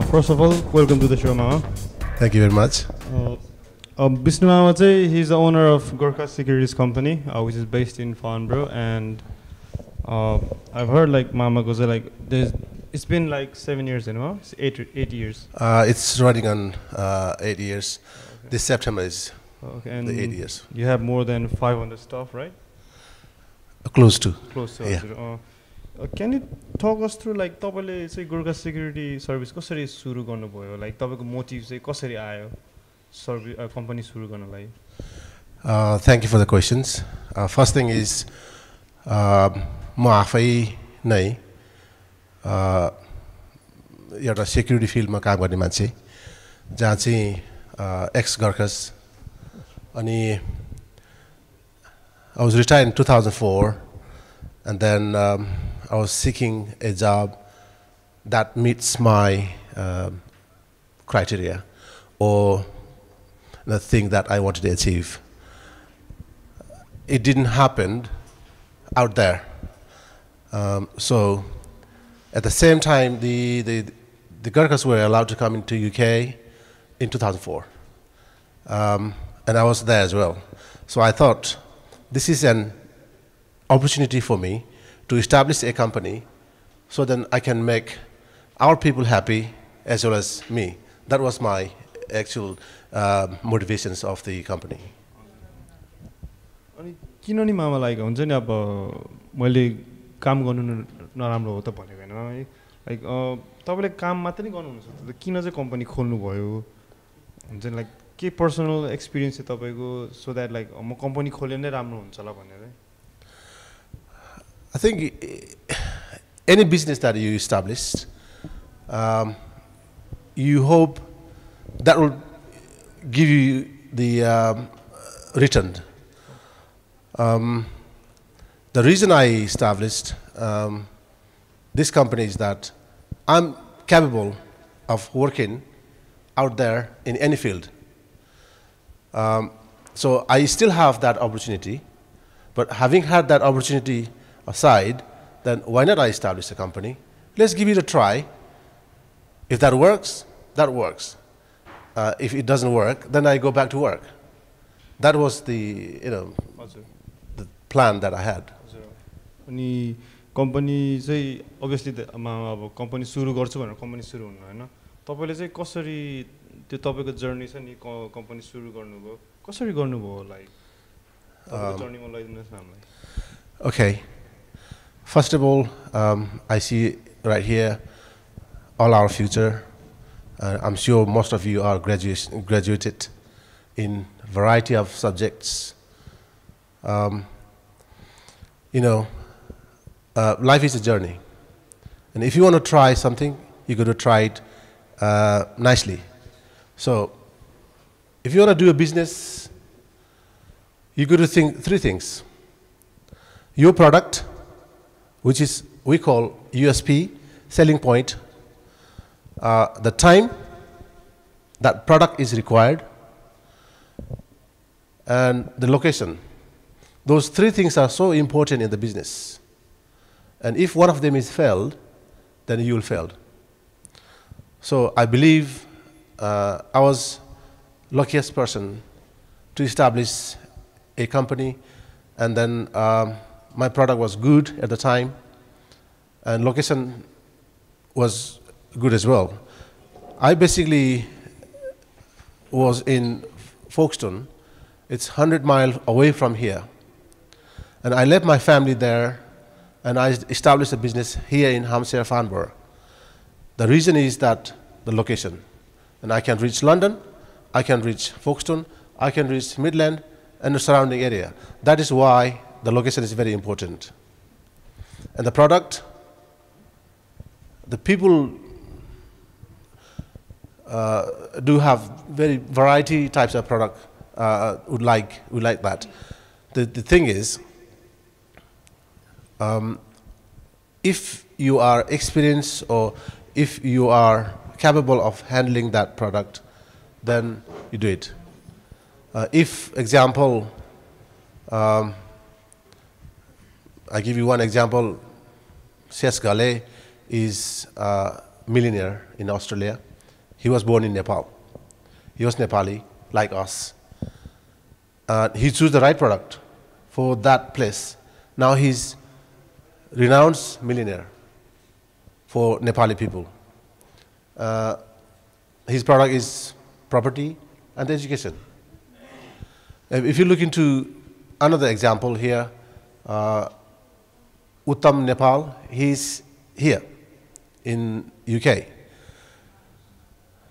First of all, welcome to the show, Mama. Thank you very much. BISHNU Mama, he's the owner of GURKHAS Securities Company, which is based in Farnborough, and I've heard like Mama goes like it's been like 7 years, you know, it's 8 years. It's running on 8 years. Okay. This September is and the 8 years. You have more than 500 staff, right? Close to. Close to. Yeah. Can you talk us through like तपाईले चाहिँ GURKHAS security service कसरी सुरु गर्नुभयो, like तपाईको motive चाहिँ कसरी आयो service company सुरु गर्नलाई? Thank you for the questions. First thing is म आफै नै एउटा security field मा काम गर्ने मान्छे जहाँ चाहिँ ex GURKHAS अनि I was retired in 2004 and then I was seeking a job that meets my criteria or the thing that I wanted to achieve. It didn't happen out there. So at the same time, the GURKHAS were allowed to come into UK in 2004. And I was there as well. So I thought this is an opportunity for me to establish a company so then I can make our people happy as well as me. That was my actual motivations of the company. अनि किन नि मामालाई हुन्छ नि अब मैले काम गर्नु नराम्रो हो त भनेको हैन है, लाइक तपाईले काम मात्र नै गर्नु हुन्छ त किन चाहिँ कम्पनी खोल्नु भयो हुन्छ नि, लाइक के पर्सनल एक्सपिरियन्स छ तपाईको सो दैट लाइक म कम्पनी खोले नै राम्रो हुन्छ होला भनेर? I think any business that you establish, you hope that will give you the return. The reason I established this company is that I'm capable of working out there in any field. So I still have that opportunity, but having had that opportunity aside, then why not I establish a company? Let's give it a try. If that works, that works. If it doesn't work, then I go back to work. That was the the plan that I had. अनि company चाहिँ obviously अब company सुरु गर्छु भनेर company सुरु हुनु हैन, तपाईले चाहिँ कसरी त्यो तपाईको जर्नी छ नि कम्पनी सुरु गर्नुभयो कसरी गर्नुभयो, लाइक तपाईको जर्नीमा लैदिनुस् न हामीलाई? Okay. First of all, I see right here all our future. I'm sure most of you are graduated in variety of subjects. Life is a journey, and if you want to try something, you got to try it nicely. So, if you want to do a business, you got to think three things: your product, which is we call USP, selling point, the time that product is required, and the location. Those three things are so important in the business. And if one of them is failed, then you will fail. So I believe I was luckiest person to establish a company, and then my product was good at the time, and location was good as well. I basically was in Folkestone. It's 100 miles away from here. And I left my family there, and I established a business here in Hampshire, Farnborough. The reason is that the location. And I can reach London, I can reach Folkestone, I can reach Midland and the surrounding area. That is why the location is very important. And the product, the people do have very variety types of product would like that. The thing is, if you are experienced or if you are capable of handling that product, then you do it. If example, I give you one example. Ses Gale is a millionaire in Australia. He was born in Nepal. He was Nepali, like us. He chose the right product for that place. Now he's renounced millionaire for Nepali people. His product is property and education. If you look into another example here, Uttam Nepal, he's here in UK.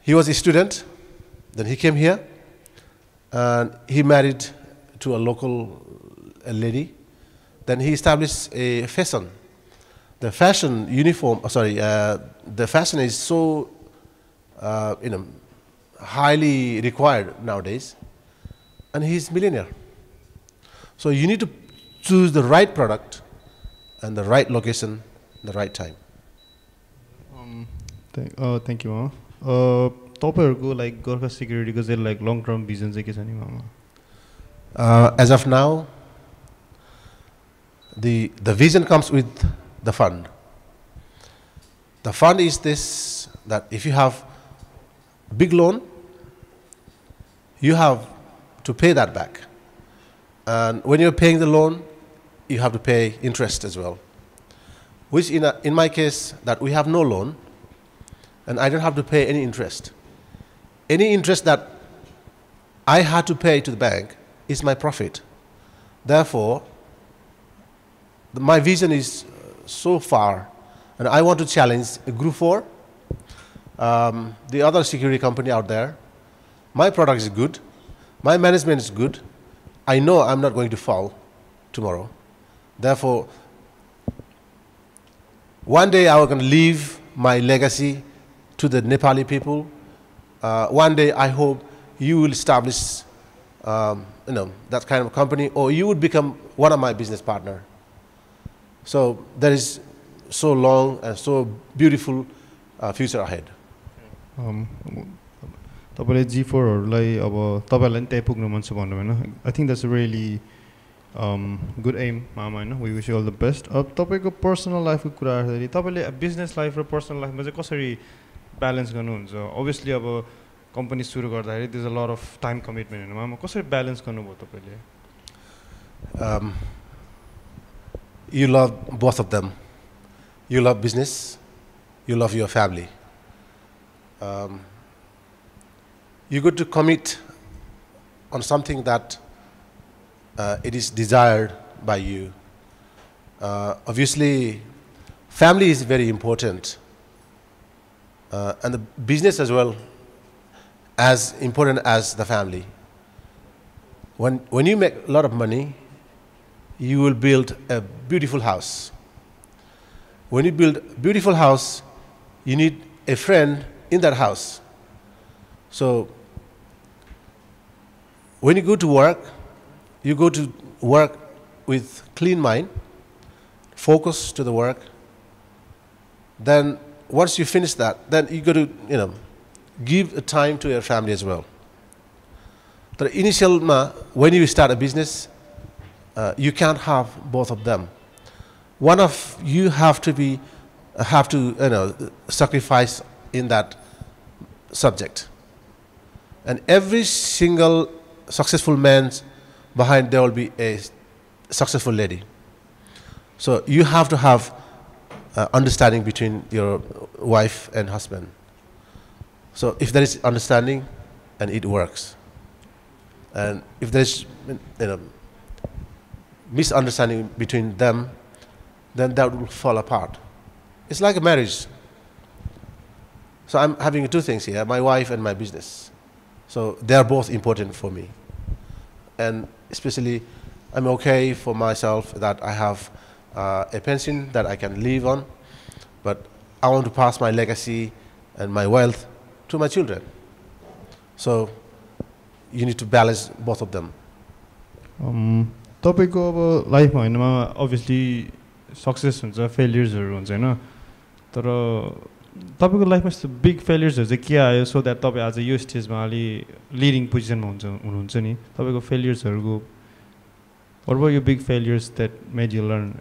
He was a student, then he came here, and he married to a local lady. Then he established a fashion. The fashion uniform, the fashion is so highly required nowadays, and he's millionaire. So you need to choose the right product and the right location, the right time. Thank you, Mama. तपाईँहरूको like Gorkha security को चाहिँ like long term vision चाहिँ के छ नि Mama? As of now, the vision comes with the fund. The fund is this, that if you have big loan, you have to pay that back. And when you're paying the loan, you have to pay interest as well. Which in my case, that we have no loan, and I don't have to pay any interest. Any interest that I had to pay to the bank is my profit. Therefore, my vision is so far, and I want to challenge Group 4, the other security company out there. My product is good, my management is good. I know I'm not going to fall tomorrow. Therefore, one day I'm going to leave my legacy to the Nepali people. One day I hope you will establish that kind of company, or you would become one of my business partner. So there is so long and so beautiful future ahead. तपाईँले G4हरूलाई अब तपाईँलाई नि त्यही पुग्नु मन छ भन्नु हैन. I think that's a really good aim, Mama, Hahn. We wish you all the best. अब तपाईको पर्सनल लाइफको कुरा गर्दाखेरि तपाईले बिजनेस लाइफ र पर्सनल लाइफमा चाहिँ कसरी ब्यालेन्स गर्नुहुन्छ? Obviously अब कम्पनी सुरु गर्दाखेरि there's a lot of time commitment हैन Mama. कसरी ब्यालेन्स गर्नुभयो तपाईले? You love both of them. You love business, you love your family. You got to commit on something that it is desired by you. Obviously, family is very important, and the business as well, as important as the family. When you make a lot of money, you will build a beautiful house. When you build a beautiful house, you need a friend in that house. So when you go to work with clean mind, focus to the work. Then once you finish that, then you got to give a time to your family as well. The initial when you start a business, you can't have both of them. One of you have to sacrifice in that subject. And every single successful man behind there will be a successful lady. So you have to have understanding between your wife and husband. So if there is understanding, and it works. And if there is misunderstanding between them, then that will fall apart. It's like a marriage. So I'm having two things here, my wife and my business. So they are both important for me. And especially, I'm okay for myself that I have a pension that I can live on, but I want to pass my legacy and my wealth to my children. So you need to balance both of them. तपाईको अब लाइफमा हैनमा obviously success हुन्छ, failures हुन्छ हैन, तर तपाईको लाइफमा यस्तो big failures चाहिँ के आयो so that तपाई आज यो स्टेजमा अलि leading position मा हुनुहुन्छ नि? तपाईको failures हरुको, what were your big failures that made you learn?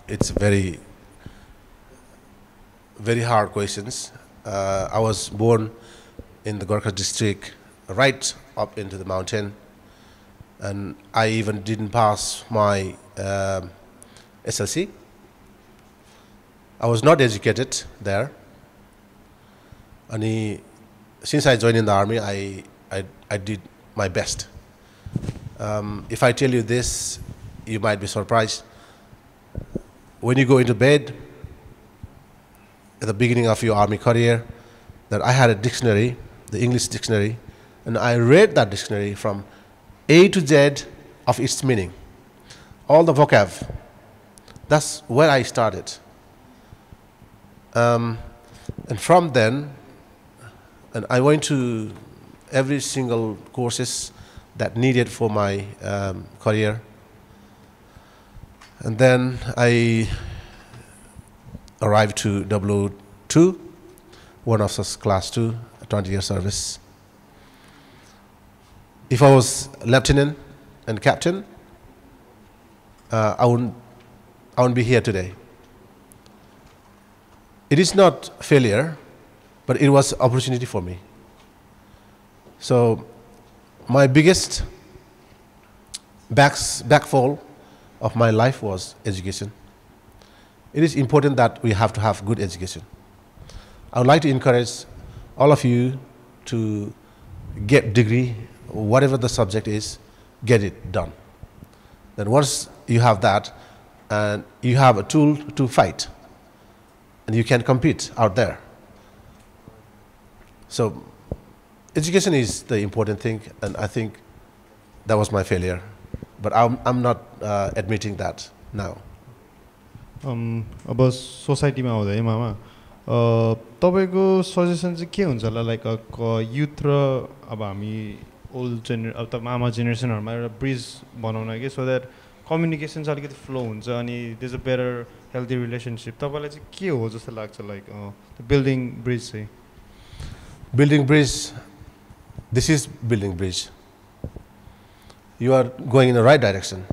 It's very very hard questions. I was born in the GURKHAS district, right up into the mountain, and I even didn't pass my SLC. I was not educated there, and since I joined in the army, I did my best. If I tell you this, you might be surprised. When you go into bed at the beginning of your army career, that I had a dictionary, the English dictionary, and I read that dictionary from A to Z of its meaning, all the vocab. That's where I started. And from then, and I went to every single courses that needed for my career. And then I arrived to 002, one of us class 2, 20-year service. If I was lieutenant and captain, I wouldn't be here today. It is not failure, but it was opportunity for me. So my biggest backfall of my life was education. It is important that we have to have good education. I would like to encourage all of you to get degree, whatever the subject is, get it done. Then once you have that, and you have a tool to fight, and you can compete out there. So education is the important thing, and I think that was my failure. But I'm not admitting that now. अब society में आउँदा है मामा तपाईको suggestion चाहिँ के हुन्छ होला like youth र अब हामी ओल्ड अब त मामा जेनेरेसनहरुमा एउटा ब्रिज बनाउन के सो दैट कम्युनिकेसन चाहिँ अलिकति फ्लो हुन्छ अनि there is a better healthy relationship तपाईलाई चाहिँ के हो जस्तो लाग्छ लाइक बिल्डिङ ब्रिज चाहिँ Building bridge, this is building bridge. You are going in the right direction.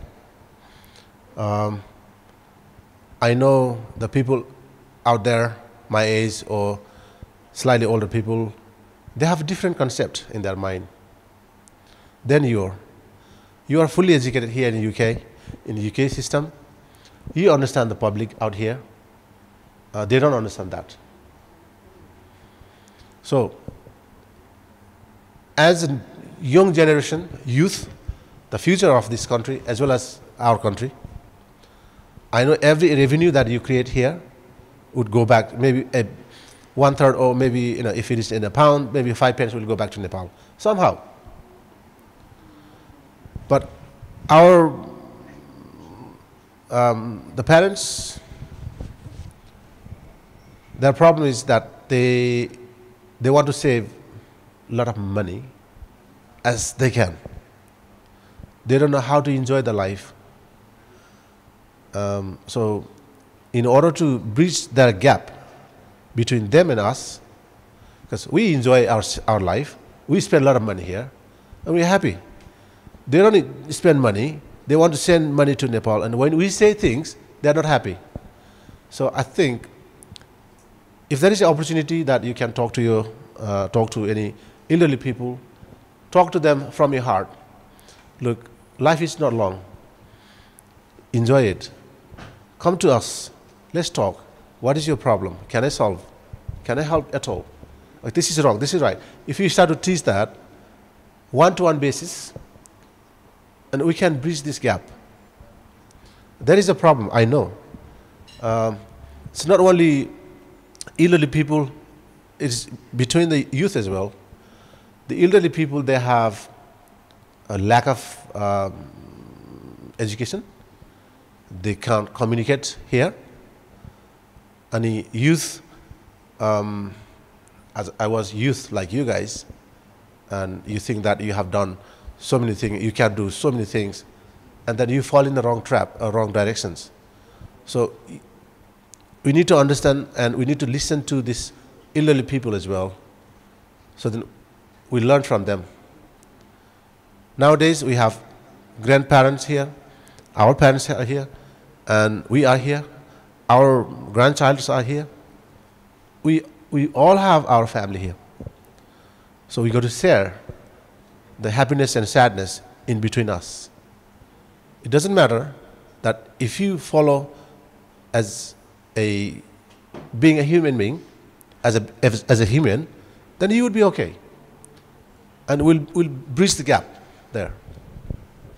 I know the people out there, my age or slightly older people, they have a different concept in their mind than you are. You are fully educated here in the UK, in the UK system. You understand the public out here. They don't understand that. So, as a young generation, youth, the future of this country as well as our country, I know every revenue that you create here would go back, maybe 1/3 or maybe, if it is in a pound, maybe 5 pence will go back to Nepal, somehow. But our, the parents, their problem is that they want to save a lot of money as they can. They don't know how to enjoy the life. So in order to bridge that gap between them and us, because we enjoy our life, we spend a lot of money here, and we're happy. They don't spend money, they want to send money to Nepal, and when we say things, they're not happy. So I think if there is an opportunity that you can talk to any elderly people, talk to them from your heart. Look, life is not long. Enjoy it. Come to us. Let's talk. What is your problem? Can I solve? Can I help at all? Like, this is wrong, this is right. If you start to teach that, one-to-one basis, and we can bridge this gap. There is a problem, I know. It's not only elderly people, it's between the youth as well. The elderly people, they have a lack of education. They can't communicate here. And the youth, as I was youth like you guys, and you think that you have done so many things, you can do so many things, and then you fall in the wrong trap, wrong directions. So we need to understand, and we need to listen to these elderly people as well, so then we learn from them. Nowadays we have grandparents here, our parents are here, and we are here, our grandchildren are here. we all have our family here. So we got to share the happiness and sadness in between us. It doesn't matter that if you follow as being a human being, as a human, then you would be okay. And we'll bridge the gap there.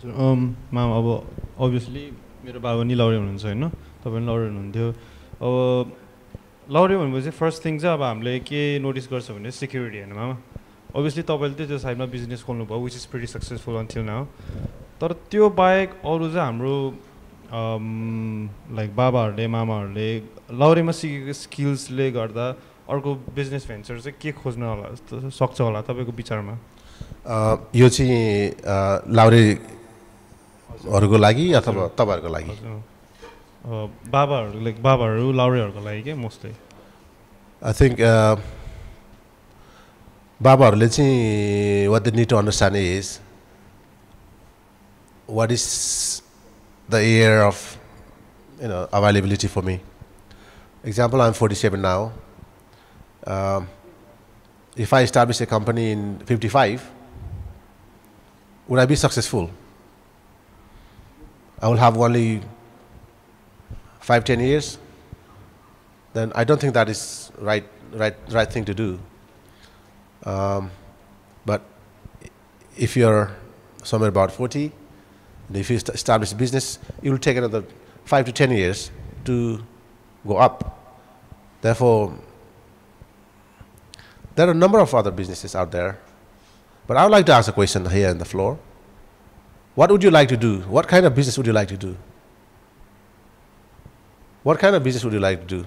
Ma'am, obviously मेरो बाबा नि लौरे हुनुहुन्छ हैन तपाईं लौरे हुनुहुन्थ्यो अब लौरे भनेपछि first thing चाहिँ अब हामीले के नोटिस गर्छ भने सिक्युरिटी हैन मामा obviously तपाईले त्यो साइडमा बिजनेस खोल्नु भयो which is pretty successful until now तर त्यो बाहेक अरु चाहिँ हाम्रो लाइक बाबाहरुले मामाहरुले लौरेमा सिकेको स्किल्सले गर्दा अर्को बिजनेस भेन्चर चाहिँ के खोज्न होला सक्छ होला तपाईको विचारमा यो चाहिँ लौरे हरुको लागि अथवा तपाईहरुको लागि बाबाहरु लौरेहरुको लागि के मोस्टली I think बाबाहरुले चाहिँ what they need to understand is what is the year of availability for me. Example, I'm 47 now. If I establish a company in 55, would I be successful? I will have only 5-10 years. Then I don't think that is right thing to do. But if you're somewhere about 40, and if you establish a business, it will take another 5 to 10 years to go up. Therefore, there are a number of other businesses out there. But I would like to ask a question here on the floor. What would you like to do? What kind of business would you like to do? What kind of business would you like to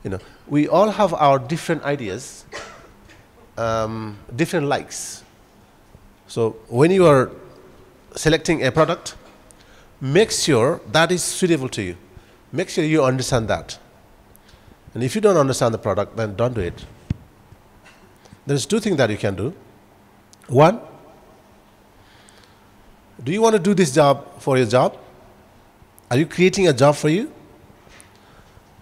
do? We all have our different ideas, different likes. So when you are selecting a product, make sure that is suitable to you. Make sure you understand that. And if you don't understand the product, then don't do it. There's two things that you can do. One, do you want to do this job for your job? Are you creating a job for you?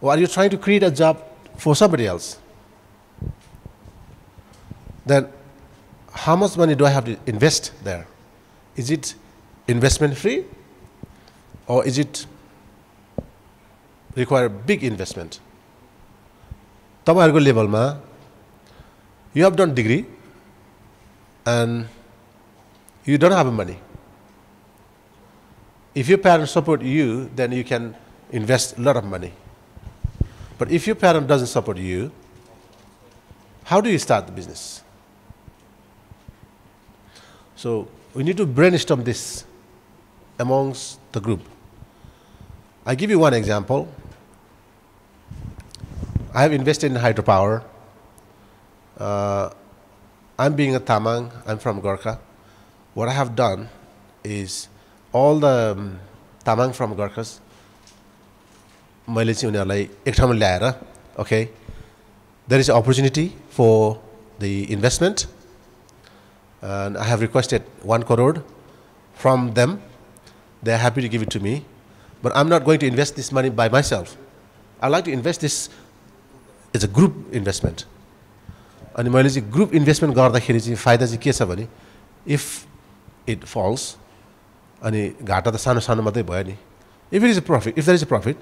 Or are you trying to create a job for somebody else? Then how much money do I have to invest there? Is it investment free? Or is it require big investment? तपाईहरुको लेभलमा you have done degree and you don't have money. If your parents support you, then you can invest a lot of money. But if your parent doesn't support you, how do you start the business? So we need to brainstorm this amongst the group. I give you one example. I have invested in hydropower. I'm being a Tamang, I'm from Gurkha. What I have done is all the Tamang from Gurkhas, okay, there is an opportunity for the investment, and I have requested 1 crore from them. They are happy to give it to me, but I'm not going to invest this money by myself. I like to invest this as a group investment. And a group investment if it falls, if it is a profit, if there is a profit,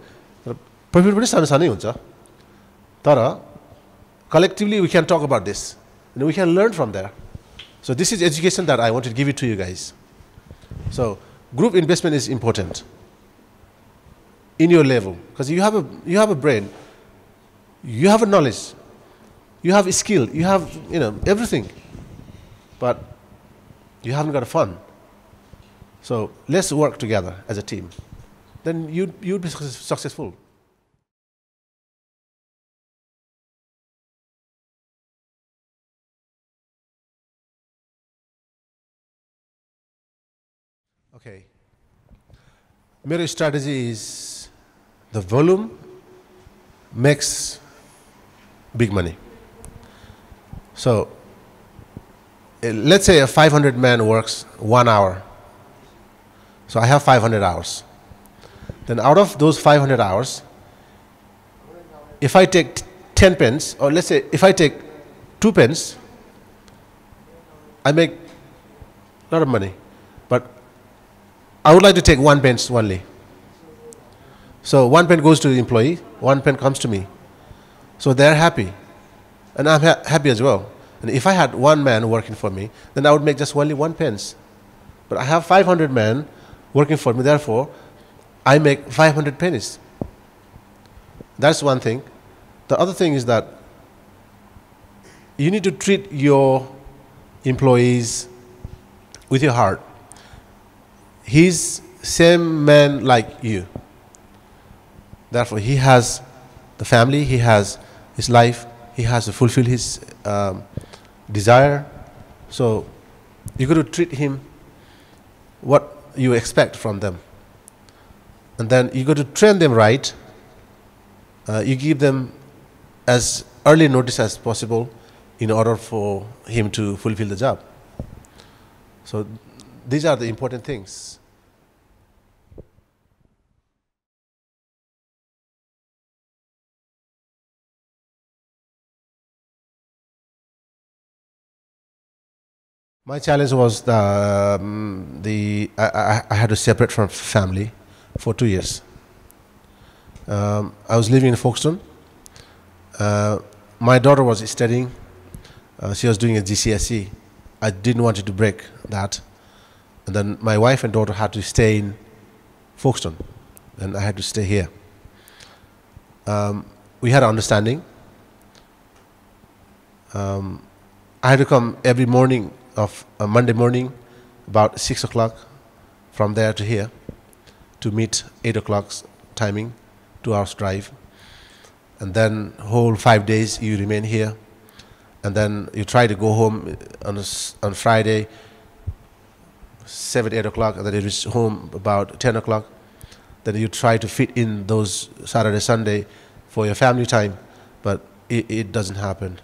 collectively we can talk about this and we can learn from there. So this is education that I want to give it to you guys. So group investment is important in your level because you have a brain, you have a knowledge, you have a skill, you have everything, but you haven't got a fun. So let's work together as a team. Then you'd be successful. Okay. My strategy is the volume makes big money. So let's say a 500 man works 1 hour. So I have 500 hours. Then out of those 500 hours, if I take 10 pence, or let's say if I take 2 pence, I make a lot of money. But I would like to take 1 pence only. So 1 pen goes to the employee, 1 pen comes to me. So they're happy, and I'm happy as well. And if I had 1 man working for me, then I would make just only 1 pence. But I have 500 men working for me, therefore I make 500 pennies. That's one thing. The other thing is that you need to treat your employees with your heart. He's same man like you. Therefore, he has the family, he has his life, he has to fulfill his desire. So you got to treat him what you expect from them. And then you got to train them right. You give them as early notice as possible in order for him to fulfill the job. So these are the important things. My challenge was I had to separate from family for 2 years. I was living in Folkestone. My daughter was studying. She was doing a GCSE. I didn't want to break that. And then my wife and daughter had to stay in Folkestone, and I had to stay here. We had an understanding. I had to come every morning of Monday morning, about 6 o'clock, from there to here, to meet 8 o'clock's timing, 2 hours drive. And then whole 5 days you remain here. And then you try to go home on Friday, 7, 8 o'clock, and then you reach home about 10 o'clock. Then you try to fit in those Saturday, Sunday for your family time, but it doesn't happen.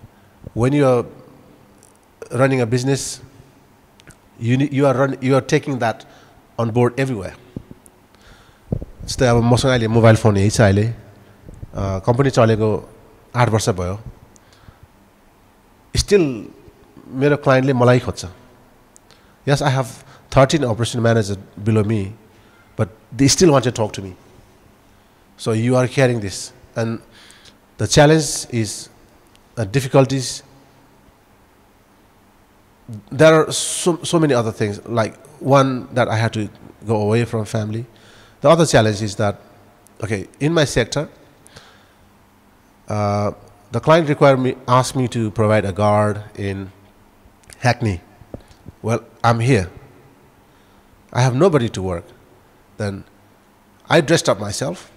When you are running a business, you are taking that on board everywhere. जस्तै अब मसँग अहिले mobile phone यही छ अहिले company चलेको 8 वर्ष भयो स्टिल मेरो क्लाइन्टले मलाई खोज्छ Yes, I have 13 operation managers below me, but they still want to talk to me. So you are carrying this, and the challenge is difficulties. There are so many other things, like one that I had to go away from family. The other challenge is that, okay, in my sector, the client asked me to provide a guard in Hackney. Well, I'm here. I have nobody to work. Then I dressed up myself.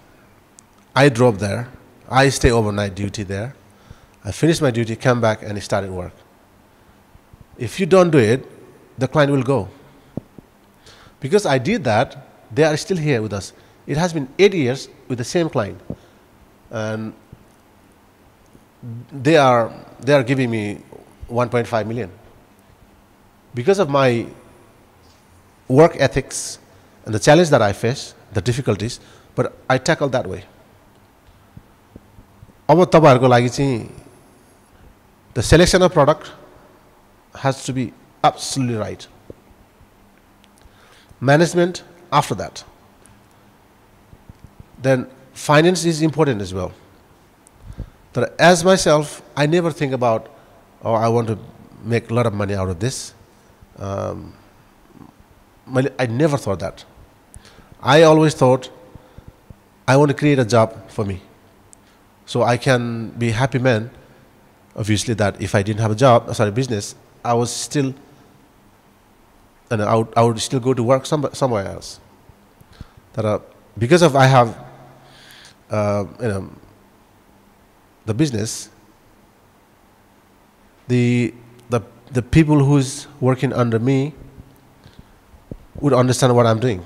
I drove there. I stay overnight duty there. I finished my duty, came back, and started work. If you don't do it, the client will go. Because I did that, they are still here with us. It has been 8 years with the same client, and they are giving me 1.5 million. Because of my work ethics and the challenge that I face, the difficulties, but I tackle that way. The selection of product has to be absolutely right. Management after that. Then finance is important as well. But as myself, I never think about, oh, I want to make a lot of money out of this. I never thought that. I always thought I want to create a job for me, so I can be a happy man. Obviously, that if I didn't have a job, business, I was still, and I would still go to work somewhere else. Because of I have, the business, the people who's working under me would understand what I'm doing.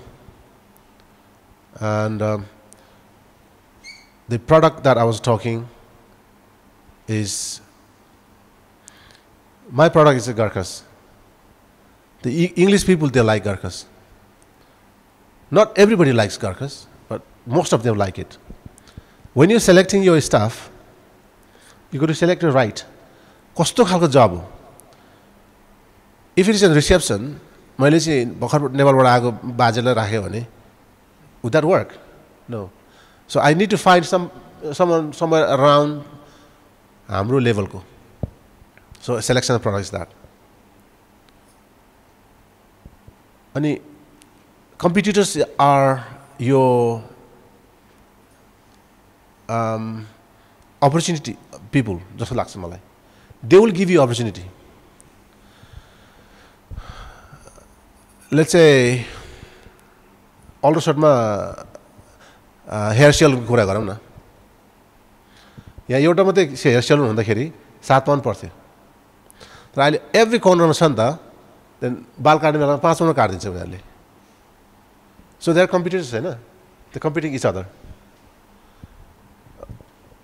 And the product that I was talking is, my product is a GURKHAS. The English people, they like GURKHAS. Not everybody likes GURKHAS, but most of them like it. When you're selecting your staff, You got to select your right. Kosto khalko job ho. If it is a reception, मैले चाहिँ भर्खर नेपालबाट आएको बाजेलाई राख्यो भने would that work? No. So I need to find someone somewhere around हाम्रो level ko. So selection of product is that. Ani competitors are your opportunity people, जस्तो लाग्छ मलाई. They will give you opportunity. Let's say Aldershot ma hair salon कुरा गरौँ न. यहाँ एउटा मात्रै hair salon हुँदाखेरि 7 पाउन्ड पर्थ्यो. तर अहिले every corner मा छ नि त. Then बाल काट्ने बेलामा 5 पाउन्ड काट्दिन्छ उनीहरूले. So they are competitors Hahn. They are competing each other.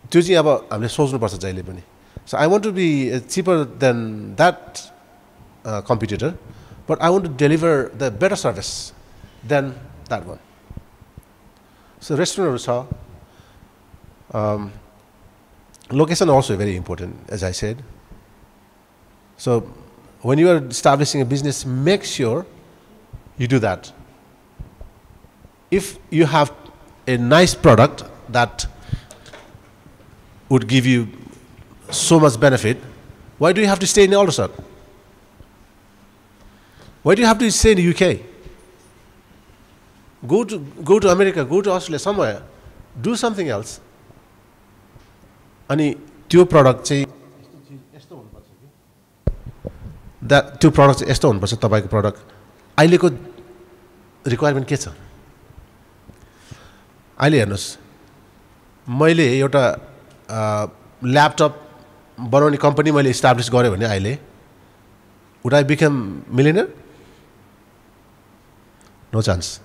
त्यो चाहिँ अब हामीले सोच्नुपर्छ जहिले पनि. So I want to be cheaper than that competitor, but I want to deliver the better service than that one. So restaurant छ. Location also very important, as I said. So when you are establishing a business, make sure you do that. If you have a nice product that would give you so much benefit, why do you have to stay in Aldershot? Why do you have to stay in the UK? Go to America, go to Australia, somewhere. Do something else. अनि त्यो product चाहिँ यस्तो हुनुपर्छ कि त्यो product चाहिँ यस्तो हुनुपर्छ तपाईको product अहिलेको requirement के छ अहिले हेर्नुस् मैले एउटा ल्यापटप बनाउने कम्पनी मैले इस्टाब्लिश गरे भने अहिले would I become millionaire? No chance.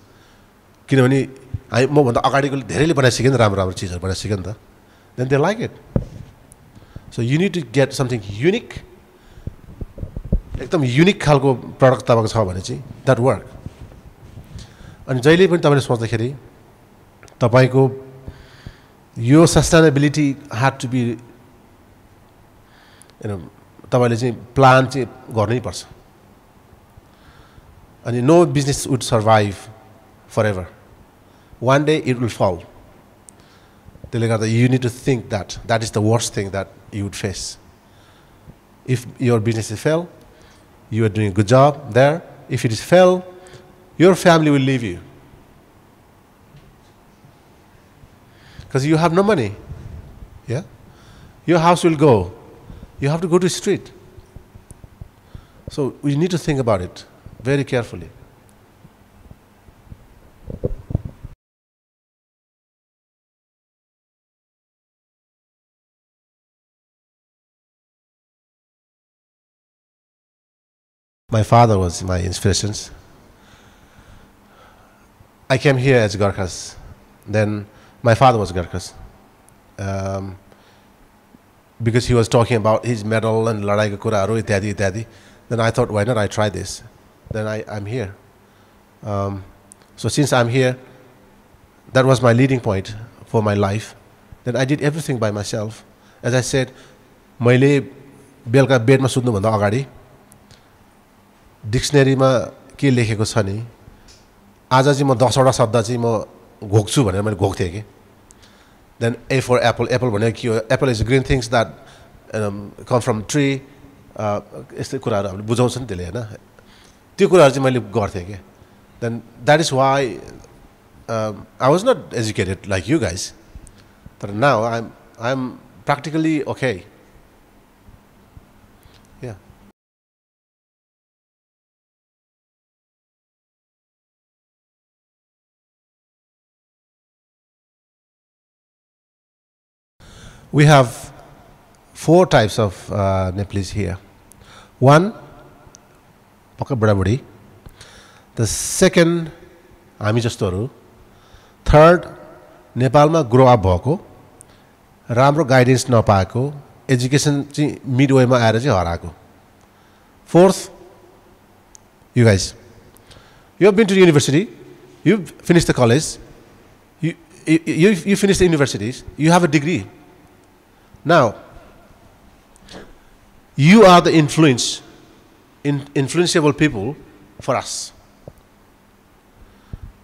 किनभने म भन्दा अगाडिको धेरैले बनाइसके नि राम्रो राम्रो चीजहरु बनाइसके नि त. Then they like it. So you need to get something unique. एकदम युनिक खालको प्रोडक्ट तपाईको छ भने चाहिँ that work. अनि जहिले पनि तपाईले सोच्दाखेरि तपाईको यो sustainability had to be तपाईले चाहिँ प्लान चाहिँ गर्नै पर्छ. अनि no business would survive forever. One day it will fall. You need to think that that is the worst thing that you would face. If your business is fail, you are doing a good job there. If it is fail, your family will leave you. Because you have no money. Yeah? Your house will go. You have to go to the street. So we need to think about it very carefully. My father was my inspiration. I came here as GURKHAS. Then my father was GURKHAS. Because he was talking about his medal and ladai ka kuraharu ityadi ityadi. Then I thought, why not I try this? Then I'm here. So since I'm here, that was my leading point for my life. Then I did everything by myself. As I said, मैले बेलुका बेडमा सुत्नु भन्दा अगाडि डिक्सनरीमा के लेखेको छ नि आज चाहिँ म 10 वटा शब्द चाहिँ म घोक्छु भनेर मैले घोक्थे के. Then A for apple. Apple भनेको के हो? Apple is green things that come from tree. यस्तै कुराहरु हामीले बुझाउँछ नि त्यसले हैन. त्यो कुराहरु चाहिँ मैले गर्थे के. Then that is why I was not educated like you guys. But now I'm practically okay. Yeah. We have 4 types of Nepalese here. One, Paka Bada. The second, हामी जस्तोहरु. Third, नेपालमा grow up भएको, राम्रो guidance नपाएको, education चाहिँ midway मा आएर चाहिँ हराएको. Fourth, you guys. You have been to university, you've finished the college, you finished the universities, you have a degree. Now, You are the influenceable people for us.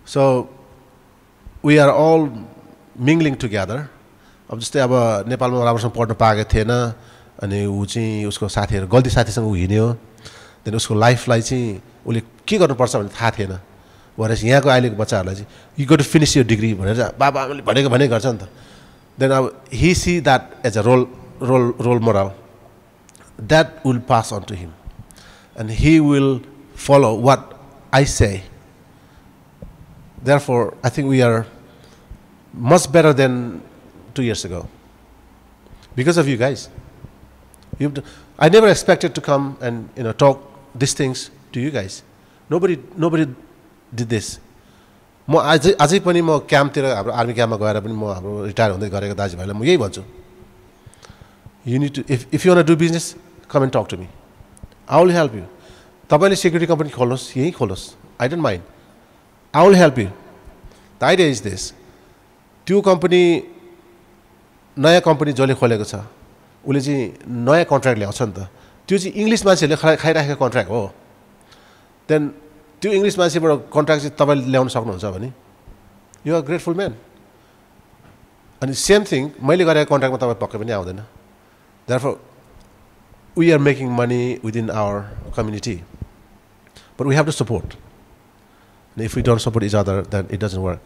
So we are all mingling together. अब जस्तै अब नेपालमा राम्रोसँग पढ्न पाएको थिएन अनि ऊ चाहिँ उसको साथीहरू गल्ती साथीसँग ऊ हिँड्यो देन उसको लाइफलाई चाहिँ उसले के गर्नुपर्छ भन्ने थाहा थिएन whereas यहाँको अहिलेको बच्चाहरूलाई चाहिँ you go to finish your degree भनेर बाबा आमाले भनेको भने गर्छ नि त देन अब he see that as a role model that will pass on to him and he will follow what I say. Therefore, I think we are much better than 2 years ago because of you guys. I never expected to come and talk these things to you guys. Nobody did this. म अझै पनि म क्याम्पतिर हाम्रो army क्याम्पमा गएर पनि म हाम्रो retire हुँदै गरेको दाजुभाइलाई म यही भन्छु. You need to if you want to do business, come and talk to me. I will help you. तपाईले security company खोल्नुस्, यही खोल्नुस्. I don't mind. I will help you. The idea is this. त्यो company नयाँ company जसले खोलेको छ उसले चाहिँ नयाँ कन्ट्र्याक्ट ल्याउँछ नि त त्यो चाहिँ इङ्ग्लिस मान्छेहरूले खाइराखेको कन्ट्र्याक्ट हो देन त्यो इङ्ग्लिस मान्छेबाट कन्ट्र्याक्ट चाहिँ तपाईँले ल्याउन सक्नुहुन्छ भने यु आर ग्रेटफुल म्यान अनि सेम थिङ मैले गरेको कन्ट्र्याक्टमा तपाईँ पक्कै पनि आउँदैन therefore we are making money within our community but we have to support if we don't support each other then it doesn't work